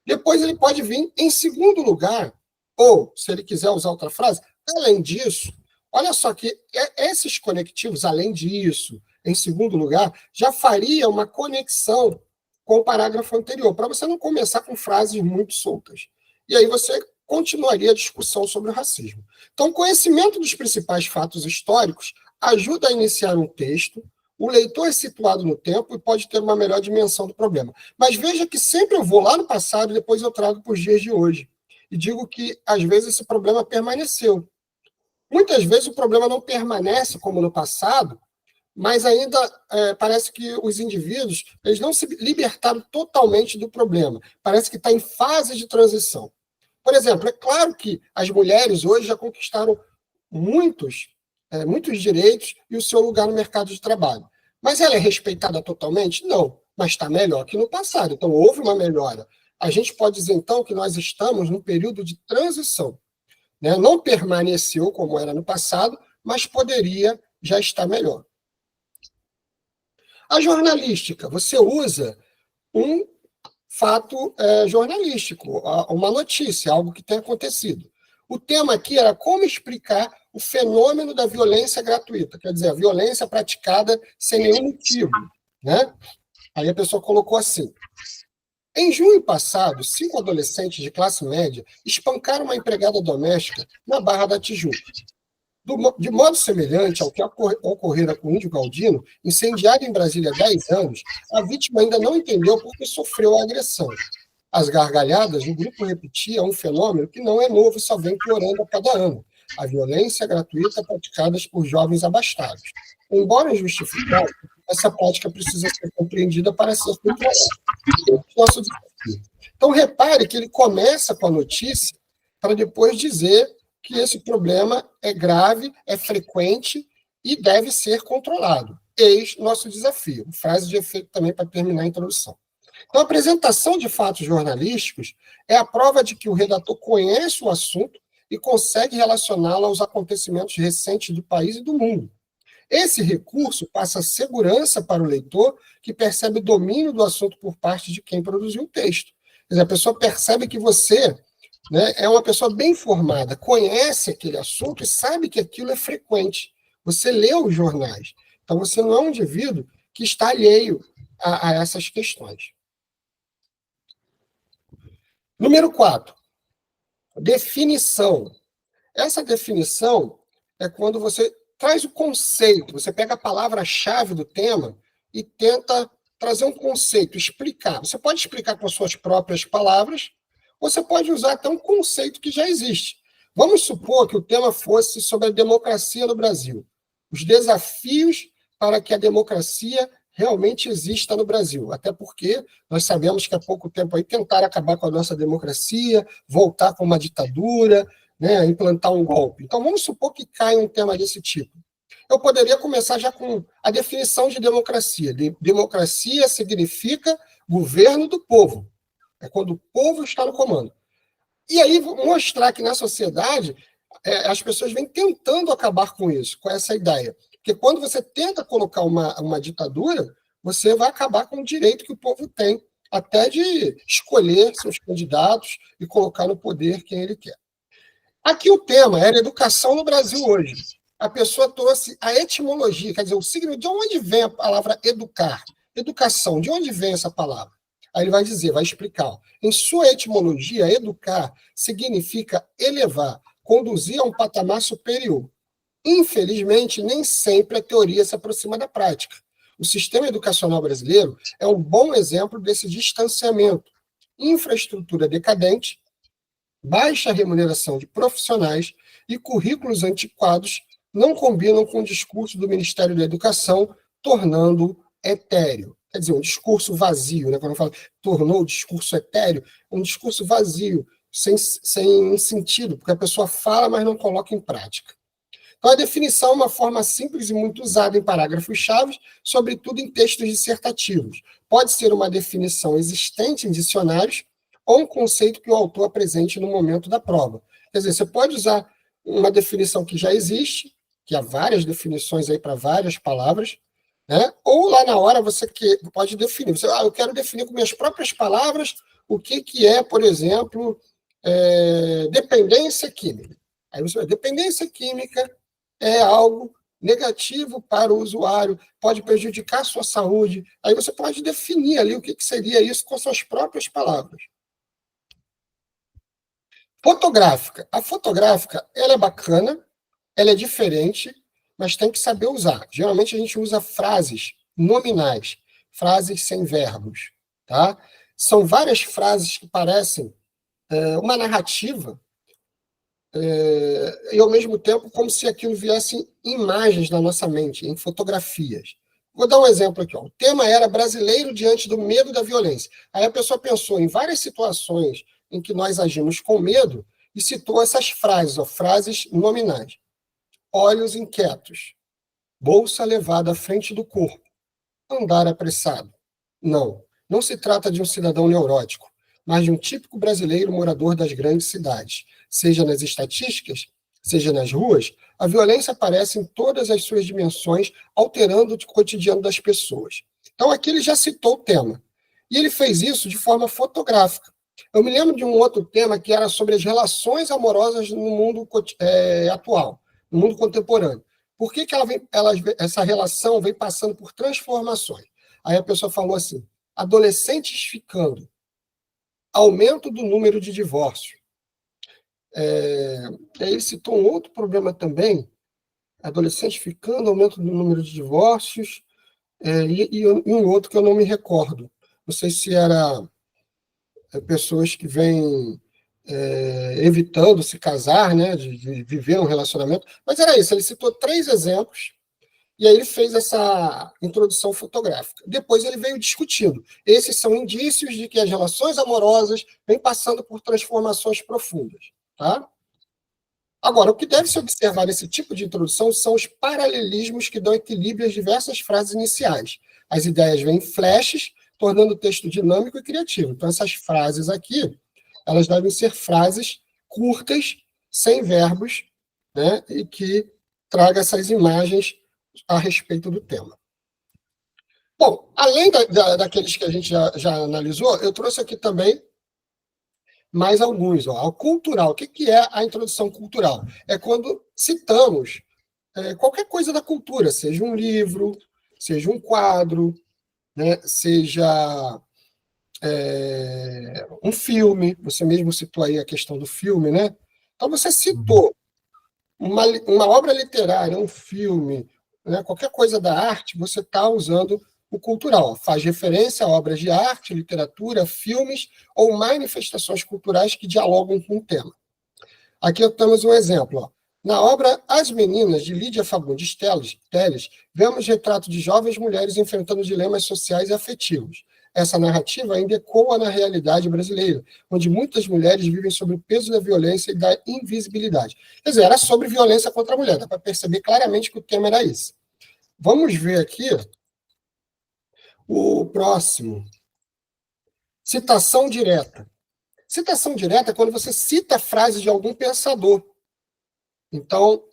Depois, ele pode vir em segundo lugar, ou, se ele quiser usar outra frase, além disso, olha só que esses conectivos, além disso, em segundo lugar, já faria uma conexão com o parágrafo anterior, para você não começar com frases muito soltas. E aí você continuaria a discussão sobre o racismo. Então, conhecimento dos principais fatos históricos ajuda a iniciar um texto, o leitor é situado no tempo e pode ter uma melhor dimensão do problema. Mas veja que sempre eu vou lá no passado e depois eu trago para os dias de hoje. E digo que, às vezes, esse problema permaneceu. Muitas vezes o problema não permanece como no passado, mas ainda parece que os indivíduos eles não se libertaram totalmente do problema. Parece que está em fase de transição. Por exemplo, é claro que as mulheres hoje já conquistaram muitos direitos e o seu lugar no mercado de trabalho. Mas ela é respeitada totalmente? Não, mas está melhor que no passado. Então, houve uma melhora. A gente pode dizer, então, que nós estamos num período de transição. Né? Não permaneceu como era no passado, mas poderia já estar melhor. A jornalística, você usa um fato jornalístico, uma notícia, algo que tem acontecido. O tema aqui era como explicar o fenômeno da violência gratuita, quer dizer, a violência praticada sem nenhum motivo. Né? Aí a pessoa colocou assim: em junho passado, 5 adolescentes de classe média espancaram uma empregada doméstica na Barra da Tijuca. De modo semelhante ao que ocorrera com o Índio Galdino, incendiado em Brasília há 10 anos, a vítima ainda não entendeu por que sofreu a agressão. As gargalhadas, o grupo repetia um fenômeno que não é novo e só vem piorando a cada ano: a violência gratuita praticada por jovens abastados. Embora injustificada, essa prática precisa ser compreendida para ser controlada. Nosso desafio. Então, repare que ele começa com a notícia para depois dizer que esse problema é grave, é frequente e deve ser controlado. Eis nosso desafio. Frase de efeito também para terminar a introdução. Então, a apresentação de fatos jornalísticos é a prova de que o redator conhece o assunto e consegue relacioná-lo aos acontecimentos recentes do país e do mundo. Esse recurso passa segurança para o leitor, que percebe o domínio do assunto por parte de quem produziu o texto. Quer dizer, a pessoa percebe que você é uma pessoa bem informada, conhece aquele assunto e sabe que aquilo é frequente. Você lê os jornais. Então, você não é um indivíduo que está alheio a essas questões. Número 4, definição. Essa definição é quando você traz o conceito, você pega a palavra-chave do tema e tenta trazer um conceito, explicar. Você pode explicar com as suas próprias palavras, ou você pode usar até um conceito que já existe. Vamos supor que o tema fosse sobre a democracia no Brasil. Os desafios para que a democracia realmente exista no Brasil. Até porque nós sabemos que há pouco tempo aí tentaram acabar com a nossa democracia, voltar com uma ditadura, né, implantar um golpe. Então, vamos supor que caia um tema desse tipo. Eu poderia começar já com a definição de democracia. Democracia significa governo do povo. É quando o povo está no comando. E aí, mostrar que na sociedade as pessoas vêm tentando acabar com isso, com essa ideia. Porque quando você tenta colocar uma ditadura, você vai acabar com o direito que o povo tem, até de escolher seus candidatos e colocar no poder quem ele quer. Aqui o tema era educação no Brasil hoje. A pessoa trouxe a etimologia, quer dizer, o signo, de onde vem a palavra educar? Educação, de onde vem essa palavra? Aí ele vai dizer, vai explicar. Em sua etimologia, educar significa elevar, conduzir a um patamar superior. Infelizmente, nem sempre a teoria se aproxima da prática. O sistema educacional brasileiro é um bom exemplo desse distanciamento. Infraestrutura decadente, baixa remuneração de profissionais e currículos antiquados não combinam com o discurso do Ministério da Educação, tornando etéreo. Quer dizer, um discurso vazio, né? Quando eu falo tornou o discurso etéreo, um discurso vazio, sem sentido, porque a pessoa fala, mas não coloca em prática. Então, a definição é uma forma simples e muito usada em parágrafos-chave, sobretudo em textos dissertativos. Pode ser uma definição existente em dicionários ou um conceito que o autor apresente no momento da prova. Quer dizer, você pode usar uma definição que já existe, que há várias definições aí para várias palavras, né? Ou lá na hora você pode definir. Eu quero definir com minhas próprias palavras o que é, por exemplo, dependência química. Aí você vai, dependência química é algo negativo para o usuário, pode prejudicar a sua saúde. Aí você pode definir ali o que seria isso com suas próprias palavras. Fotográfica. A fotográfica, ela é bacana, ela é diferente, mas tem que saber usar. Geralmente a gente usa frases nominais, frases sem verbos, tá? São várias frases que parecem uma narrativa e, ao mesmo tempo, como se aquilo viesse em imagens na nossa mente, em fotografias. Vou dar um exemplo aqui. Ó. O tema era brasileiro diante do medo da violência. Aí a pessoa pensou em várias situações em que nós agimos com medo e citou essas frases, ó, frases nominais. Olhos inquietos, bolsa levada à frente do corpo, andar apressado. Não se trata de um cidadão neurótico, mas de um típico brasileiro morador das grandes cidades. Seja nas estatísticas, seja nas ruas, a violência aparece em todas as suas dimensões, alterando o cotidiano das pessoas. Então, aqui ele já citou o tema. E ele fez isso de forma fotográfica. Eu me lembro de um outro tema que era sobre as relações amorosas no mundo atual, no mundo contemporâneo. Por que essa relação vem passando por transformações? Aí a pessoa falou assim, adolescentes ficando, aumento do número de divórcios. Aí ele citou um outro problema também, adolescentes ficando, aumento do número de divórcios, e um outro que eu não me recordo. Não sei se era pessoas que vêm evitando se casar, né, de viver um relacionamento, mas era isso, ele citou 3 exemplos, e aí ele fez essa introdução fotográfica. Depois ele veio discutindo. Esses são indícios de que as relações amorosas vêm passando por transformações profundas. Tá? Agora, o que deve se observar nesse tipo de introdução são os paralelismos que dão equilíbrio às diversas frases iniciais. As ideias vêm em flashes, tornando o texto dinâmico e criativo. Então, essas frases aqui, elas devem ser frases curtas, sem verbos, né, e que tragam essas imagens a respeito do tema. Bom, além daqueles que a gente já analisou, eu trouxe aqui também mais alguns. Ó. A cultural. O que é a introdução cultural? É quando citamos qualquer coisa da cultura, seja um livro, seja um quadro, né, seja um filme. Você mesmo citou aí a questão do filme, né? Então, você citou uma obra literária, um filme, né, qualquer coisa da arte, você está usando o cultural. Faz referência a obras de arte, literatura, filmes ou manifestações culturais que dialogam com o tema. Aqui temos um exemplo. Ó. Na obra As Meninas, de Lídia Fagundes Telles, vemos retrato de jovens mulheres enfrentando dilemas sociais e afetivos. Essa narrativa ainda ecoa na realidade brasileira, onde muitas mulheres vivem sob o peso da violência e da invisibilidade. Quer dizer, era sobre violência contra a mulher, dá para perceber claramente que o tema era esse. Vamos ver aqui o próximo. Citação direta. Citação direta é quando você cita a frase de algum pensador. Então,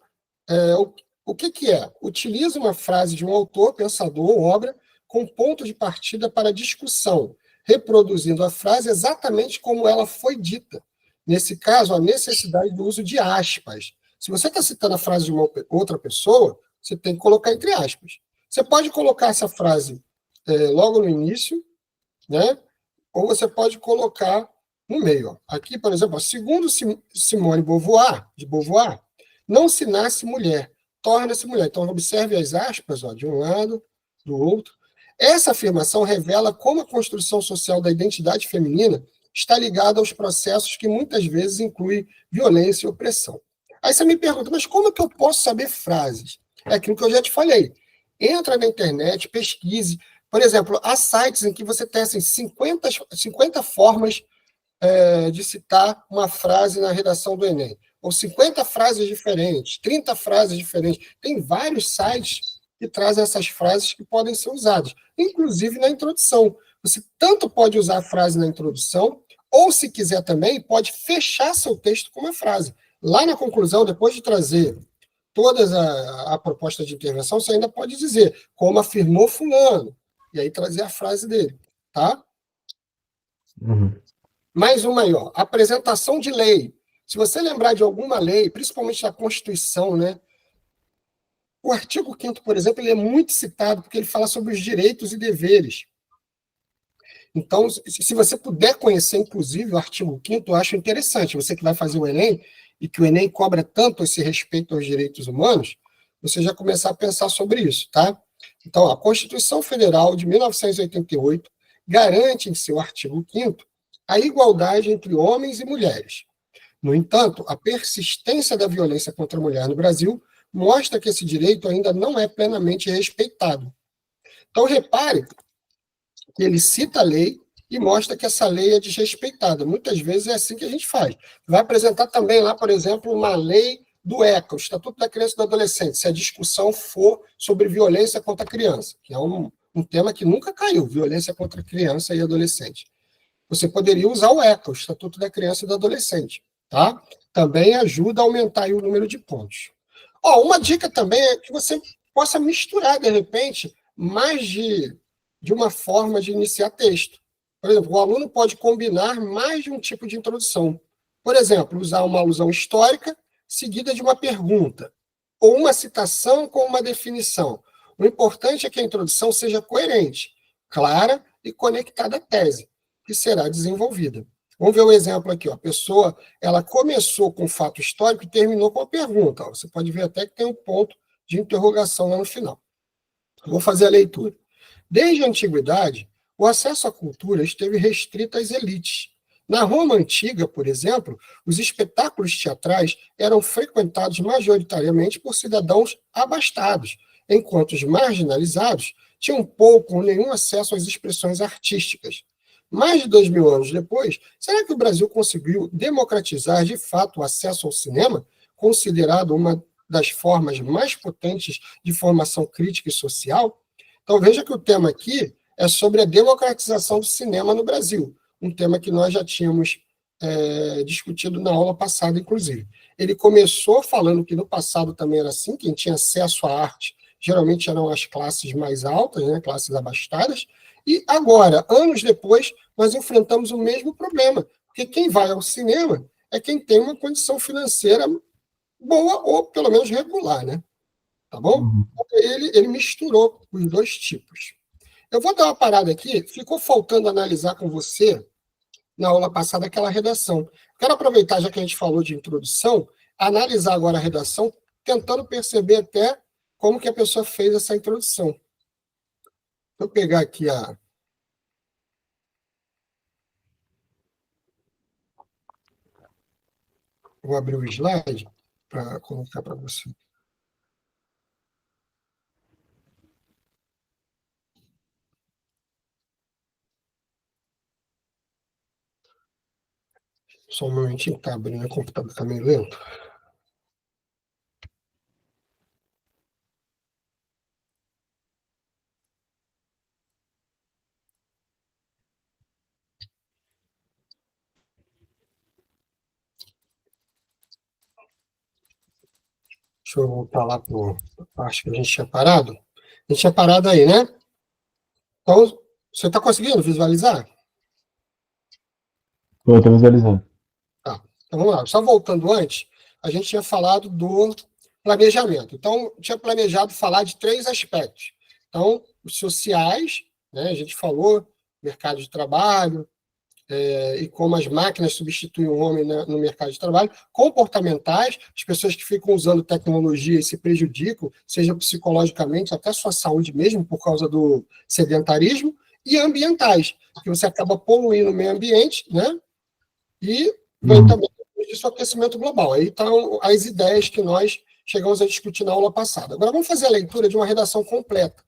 o que é? Utiliza uma frase de um autor, pensador ou obra com ponto de partida para discussão, reproduzindo a frase exatamente como ela foi dita. Nesse caso, a necessidade do uso de aspas. Se você está citando a frase de uma outra pessoa, você tem que colocar entre aspas. Você pode colocar essa frase logo no início, né? Ou você pode colocar no meio. Ó. Aqui, por exemplo, segundo Simone de Beauvoir, não se nasce mulher, torna-se mulher. Então, observe as aspas, ó, de um lado, do outro. Essa afirmação revela como a construção social da identidade feminina está ligada aos processos que muitas vezes incluem violência e opressão. Aí você me pergunta, mas como é que eu posso saber frases? É aquilo que eu já te falei. Entra na internet, pesquise. Por exemplo, há sites em que você tem assim, 50 formas de citar uma frase na redação do Enem. Ou 50 frases diferentes, 30 frases diferentes. Tem vários sites que trazem essas frases que podem ser usadas, inclusive na introdução. Você tanto pode usar a frase na introdução, ou, se quiser também, pode fechar seu texto com uma frase. Lá na conclusão, depois de trazer toda a proposta de intervenção, você ainda pode dizer, como afirmou fulano, e aí trazer a frase dele, tá? Uhum. Mais uma aí, ó, apresentação de lei. Se você lembrar de alguma lei, principalmente da Constituição, né? O artigo 5º, por exemplo, ele é muito citado porque ele fala sobre os direitos e deveres. Então, se você puder conhecer, inclusive, o artigo 5º, eu acho interessante. Você que vai fazer o Enem, e que o Enem cobra tanto esse respeito aos direitos humanos, você já começar a pensar sobre isso, tá? Então, a Constituição Federal de 1988 garante em seu artigo 5º a igualdade entre homens e mulheres. No entanto, a persistência da violência contra a mulher no Brasil mostra que esse direito ainda não é plenamente respeitado. Então, repare que ele cita a lei e mostra que essa lei é desrespeitada. Muitas vezes é assim que a gente faz. Vai apresentar também lá, por exemplo, uma lei do ECA, o Estatuto da Criança e do Adolescente, se a discussão for sobre violência contra a criança, que é um tema que nunca caiu, violência contra a criança e adolescente. Você poderia usar o ECA, o Estatuto da Criança e do Adolescente, tá? Também ajuda a aumentar aí o número de pontos. Uma dica também é que você possa misturar, de repente, mais de uma forma de iniciar texto. Por exemplo, o aluno pode combinar mais de um tipo de introdução. Por exemplo, usar uma alusão histórica seguida de uma pergunta, ou uma citação com uma definição. O importante é que a introdução seja coerente, clara e conectada à tese, que será desenvolvida. Vamos ver o exemplo aqui. A pessoa ela começou com um fato histórico e terminou com a pergunta. Você pode ver até que tem um ponto de interrogação lá no final. Vou fazer a leitura. Desde a antiguidade, o acesso à cultura esteve restrito às elites. Na Roma antiga, por exemplo, os espetáculos teatrais eram frequentados majoritariamente por cidadãos abastados, enquanto os marginalizados tinham pouco ou nenhum acesso às expressões artísticas. Mais de 2000 anos depois, será que o Brasil conseguiu democratizar de fato o acesso ao cinema, considerado uma das formas mais potentes de formação crítica e social? Então, veja que o tema aqui é sobre a democratização do cinema no Brasil, um tema que nós já tínhamos discutido na aula passada, inclusive. Ele começou falando que no passado também era assim, quem tinha acesso à arte geralmente eram as classes mais altas, né, classes abastadas, e agora, anos depois, nós enfrentamos o mesmo problema, porque quem vai ao cinema é quem tem uma condição financeira boa ou pelo menos regular, né? Tá bom? Ele misturou os dois tipos. Eu vou dar uma parada aqui, ficou faltando analisar com você, na aula passada, aquela redação. Quero aproveitar, já que a gente falou de introdução, analisar agora a redação, tentando perceber até como que a pessoa fez essa introdução. Vou pegar aqui Vou abrir o slide para colocar para você. Só um momentinho, tá abrindo, o computador está meio lento. Deixa eu voltar lá para a parte que a gente tinha parado. A gente tinha parado aí, né? Então, você está conseguindo visualizar? Estou visualizando. Tá. Então, vamos lá. Só voltando antes, a gente tinha falado do planejamento. Então, tinha planejado falar de 3 aspectos. Então, os sociais, né? A gente falou, mercado de trabalho, e como as máquinas substituem o homem no mercado de trabalho, comportamentais, as pessoas que ficam usando tecnologia e se prejudicam, seja psicologicamente, até sua saúde mesmo, por causa do sedentarismo, e ambientais, que você acaba poluindo o meio ambiente, né? E vem também isso, o aquecimento global. Aí estão as ideias que nós chegamos a discutir na aula passada. Agora vamos fazer a leitura de uma redação completa,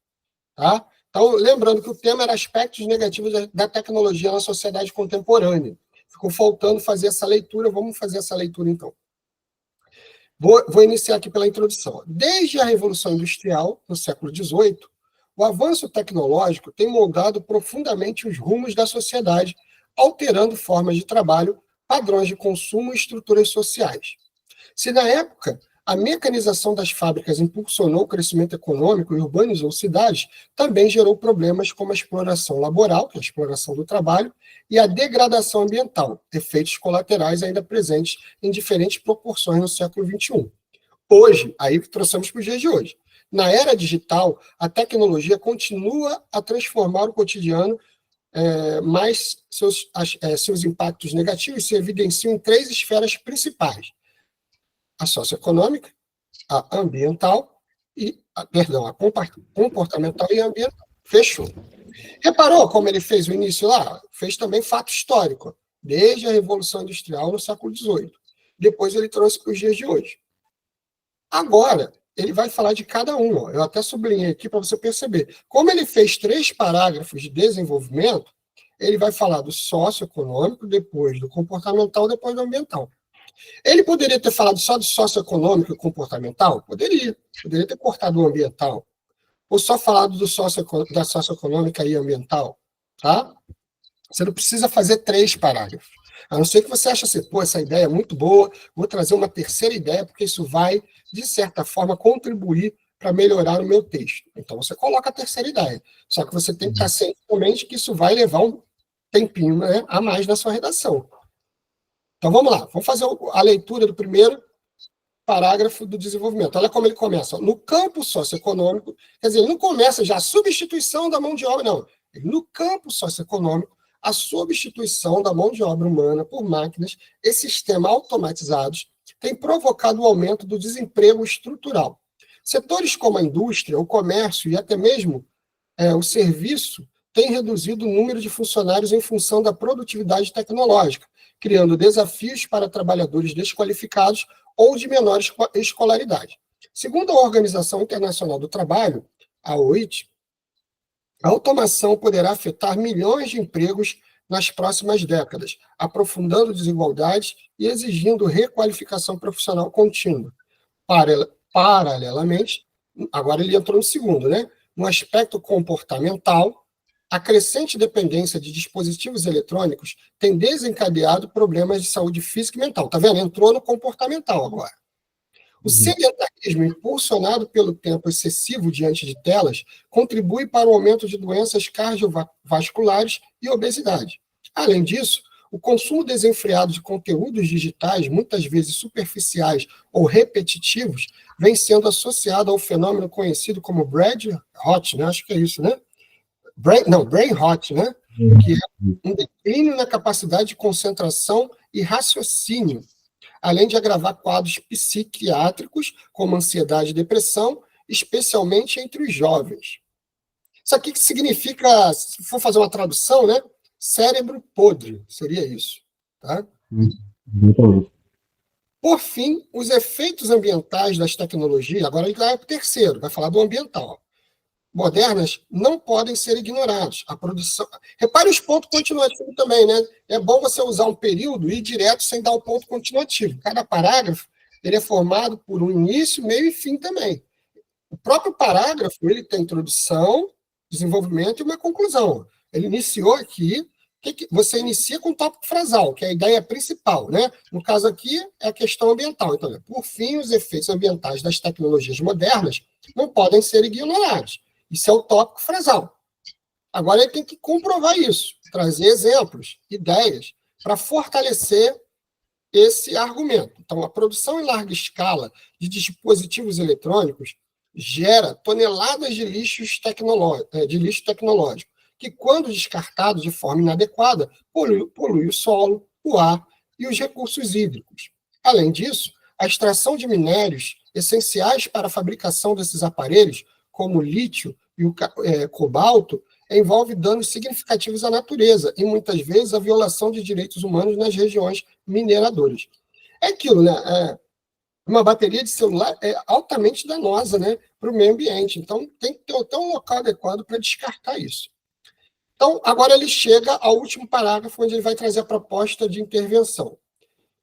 tá? Então, lembrando que o tema era aspectos negativos da tecnologia na sociedade contemporânea. Ficou faltando fazer essa leitura, vamos fazer essa leitura então. Vou iniciar aqui pela introdução. Desde a Revolução Industrial, no século XVIII, o avanço tecnológico tem moldado profundamente os rumos da sociedade, alterando formas de trabalho, padrões de consumo e estruturas sociais. Se na época a mecanização das fábricas impulsionou o crescimento econômico e urbanizou cidades, também gerou problemas como a exploração laboral, que é a exploração do trabalho, e a degradação ambiental, efeitos colaterais ainda presentes em diferentes proporções no século XXI. Hoje, aí trouxemos para os dias de hoje, na era digital, a tecnologia continua a transformar o cotidiano, mas seus impactos negativos se evidenciam em 3 esferas principais: a socioeconômica, a ambiental a comportamental e a ambiental. Fechou. Reparou como ele fez o início lá? Fez também fato histórico, desde a Revolução Industrial no século XVIII. depois ele trouxe para os dias de hoje. Agora, ele vai falar de cada um. Ó. Eu até sublinhei aqui para você perceber. Como ele fez 3 parágrafos de desenvolvimento, ele vai falar do socioeconômico, depois do comportamental, depois do ambiental. Ele poderia ter falado só do socioeconômico e comportamental? Poderia. Poderia ter cortado o ambiental. Ou só falado da socioeconômica e ambiental. Tá? Você não precisa fazer 3 parágrafos. A não ser que você ache assim, pô, essa ideia é muito boa, vou trazer uma terceira ideia, porque isso vai, de certa forma, contribuir para melhorar o meu texto. Então, você coloca a terceira ideia. Só que você tem que estar ciente também de que isso vai levar um tempinho, né, a mais na sua redação. Então, vamos lá. Vamos fazer a leitura do primeiro parágrafo do desenvolvimento. Olha como ele começa. No campo socioeconômico, quer dizer, ele não começa já a substituição da mão de obra, não. No campo socioeconômico, a substituição da mão de obra humana por máquinas e sistemas automatizados tem provocado o aumento do desemprego estrutural. Setores como a indústria, o comércio e até mesmo o serviço têm reduzido o número de funcionários em função da produtividade tecnológica, criando desafios para trabalhadores desqualificados ou de menor escolaridade. Segundo a Organização Internacional do Trabalho, a OIT, a automação poderá afetar milhões de empregos nas próximas décadas, aprofundando desigualdades e exigindo requalificação profissional contínua. Paralelamente, agora ele entrou no segundo, né? No aspecto comportamental, a crescente dependência de dispositivos eletrônicos tem desencadeado problemas de saúde física e mental. Tá vendo? Entrou no comportamental agora. O sedentarismo, impulsionado pelo tempo excessivo diante de telas, contribui para o aumento de doenças cardiovasculares e obesidade. Além disso, o consumo desenfreado de conteúdos digitais, muitas vezes superficiais ou repetitivos, vem sendo associado ao fenômeno conhecido como brain rot, né? Acho que é isso, né? Brain rot, né? Que é um declínio na capacidade de concentração e raciocínio, além de agravar quadros psiquiátricos, como ansiedade e depressão, especialmente entre os jovens. Isso aqui que significa, se for fazer uma tradução, né? Cérebro podre, seria isso. Tá? Por fim, os efeitos ambientais das tecnologias, agora ele vai para o terceiro, vai falar do ambiental. Modernas não podem ser ignorados. A produção. Repare os pontos continuativos também, né? É bom você usar um período e ir direto sem dar o ponto continuativo. Cada parágrafo ele é formado por um início, meio e fim também. O próprio parágrafo ele tem introdução, desenvolvimento e uma conclusão. Ele iniciou aqui, você inicia com o tópico frasal, que é a ideia principal, né? No caso aqui, é a questão ambiental. Então, por fim, os efeitos ambientais das tecnologias modernas não podem ser ignorados. Isso é o tópico frasal. Agora ele tem que comprovar isso, trazer exemplos, ideias, para fortalecer esse argumento. Então, a produção em larga escala de dispositivos eletrônicos gera toneladas de lixo tecnológico, que, quando descartado de forma inadequada, polui o solo, o ar e os recursos hídricos. Além disso, a extração de minérios essenciais para a fabricação desses aparelhos, como o lítio e o cobalto, envolve danos significativos à natureza e, muitas vezes, a violação de direitos humanos nas regiões mineradoras. É aquilo, né? Uma bateria de celular é altamente danosa, né, para o meio ambiente. Então, tem que ter até um local adequado para descartar isso. Então, agora ele chega ao último parágrafo, onde ele vai trazer a proposta de intervenção.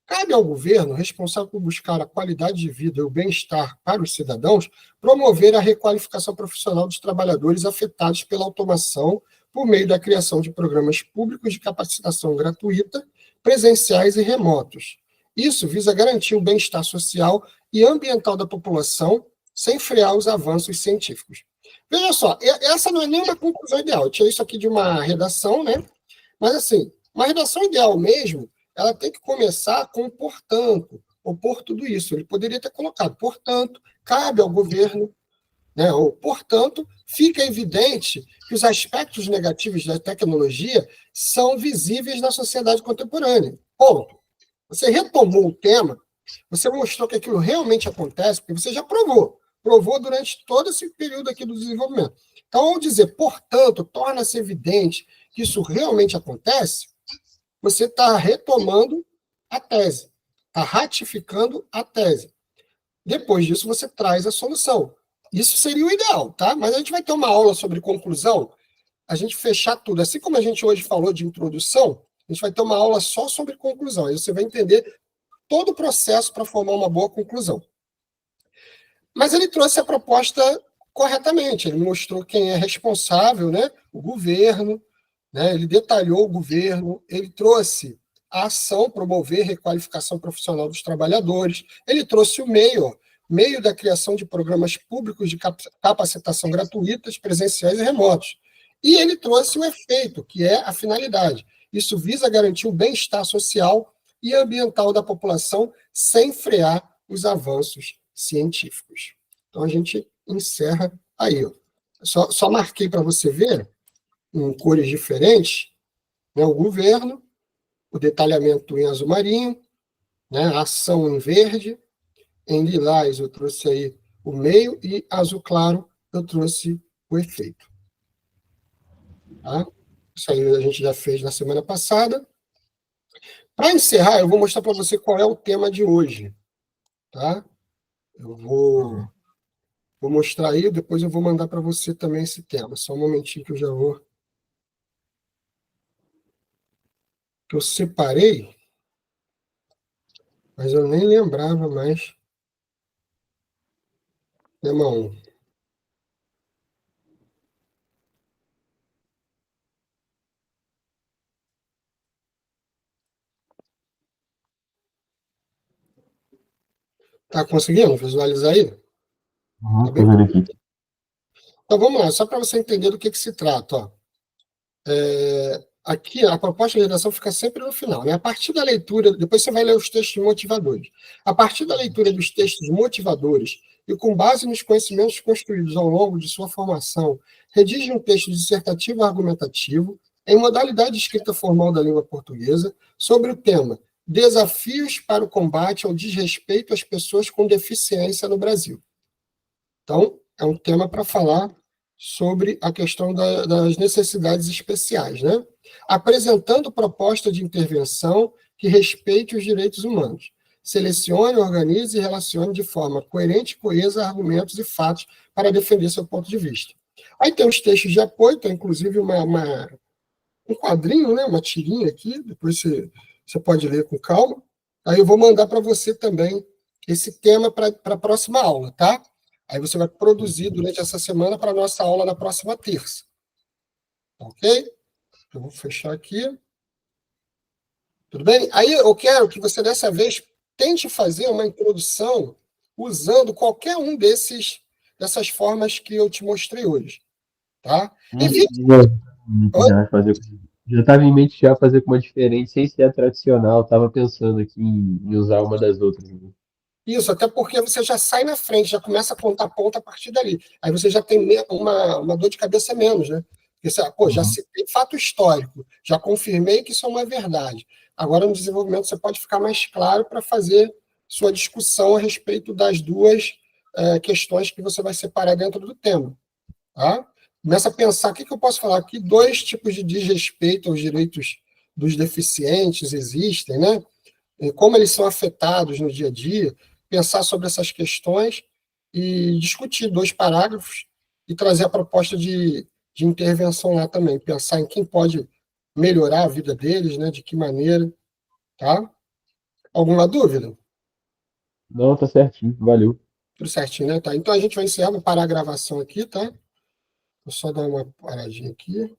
Cabe ao governo, responsável por buscar a qualidade de vida e o bem-estar para os cidadãos, promover a requalificação profissional dos trabalhadores afetados pela automação por meio da criação de programas públicos de capacitação gratuita, presenciais e remotos. Isso visa garantir o bem-estar social e ambiental da população, sem frear os avanços científicos. Veja só, essa não é nenhuma conclusão ideal. Eu tirei isso aqui de uma redação, né? Mas, assim, uma redação ideal mesmo, ela tem que começar com portanto, ou por tudo isso. Ele poderia ter colocado, portanto, cabe ao governo, né? Ou, portanto, fica evidente que os aspectos negativos da tecnologia são visíveis na sociedade contemporânea. Ponto. Você retomou o tema, você mostrou que aquilo realmente acontece, porque você já provou durante todo esse período aqui do desenvolvimento. Então, ao dizer, portanto, torna-se evidente que isso realmente acontece, você está retomando a tese. Está ratificando a tese. Depois disso, você traz a solução. Isso seria o ideal, tá? Mas a gente vai ter uma aula sobre conclusão, a gente fechar tudo. Assim como a gente hoje falou de introdução, a gente vai ter uma aula só sobre conclusão. Aí você vai entender todo o processo para formar uma boa conclusão. Mas ele trouxe a proposta corretamente. Ele mostrou quem é responsável, né? O governo, né? Ele detalhou o governo, ele trouxe a ação, promover requalificação profissional dos trabalhadores, ele trouxe o meio da criação de programas públicos de capacitação gratuitas, presenciais e remotos. E ele trouxe o efeito, que é a finalidade. Isso visa garantir o bem-estar social e ambiental da população sem frear os avanços científicos. Então, a gente encerra aí. Ó. Só marquei para você ver, em cores diferentes, né, o governo, o detalhamento em azul marinho, né, a ação em verde, em lilás eu trouxe aí o meio, e azul claro eu trouxe o efeito. Tá? Isso aí a gente já fez na semana passada. Para encerrar, eu vou mostrar para você qual é o tema de hoje. Tá? Eu vou mostrar aí, depois eu vou mandar para você também esse tema. Só um momentinho que eu já vou... Que eu separei, mas eu nem lembrava mais. Tema 1. Tá conseguindo visualizar aí? Tá bem? Tô vendo aqui. Então vamos lá, só para você entender do que se trata. Ó. Aqui a proposta de redação fica sempre no final. Né? A partir da leitura, depois você vai ler os textos motivadores. A partir da leitura dos textos motivadores e com base nos conhecimentos construídos ao longo de sua formação, redige um texto dissertativo argumentativo em modalidade de escrita formal da língua portuguesa sobre o tema Desafios para o combate ao desrespeito às pessoas com deficiência no Brasil. Então, é um tema para falar sobre a questão das necessidades especiais, né? Apresentando proposta de intervenção que respeite os direitos humanos. Selecione, organize e relacione de forma coerente e coesa argumentos e fatos para defender seu ponto de vista. Aí tem os textos de apoio, tem inclusive um quadrinho, né? Uma tirinha aqui, depois você pode ler com calma. Aí eu vou mandar para você também esse tema para a próxima aula, tá? Aí você vai produzir durante essa semana para a nossa aula na próxima terça. Ok? Eu vou fechar aqui. Tudo bem? Aí eu quero que você, dessa vez, tente fazer uma introdução usando qualquer um dessas formas que eu te mostrei hoje. Tá? Já estava em mente já fazer com uma diferente, sem ser a tradicional. Estava pensando aqui em usar uma das outras. Isso, até porque você já sai na frente, já começa a contar ponto a partir dali. Aí você já tem uma dor de cabeça menos, né? Porque você, já citei fato histórico, já confirmei que isso é uma verdade. Agora, no desenvolvimento, você pode ficar mais claro para fazer sua discussão a respeito das duas questões que você vai separar dentro do tema. Tá? Começa a pensar, o que eu posso falar aqui? 2 tipos de desrespeito aos direitos dos deficientes existem, né? E como eles são afetados no dia a dia, pensar sobre essas questões e discutir 2 parágrafos e trazer a proposta de intervenção lá também, pensar em quem pode melhorar a vida deles, né, de que maneira, tá? Alguma dúvida? Não, tá certinho, valeu. Tudo certinho, né? Tá. Então a gente vai encerrar, vou parar a gravação aqui, tá? Vou só dar uma paradinha aqui.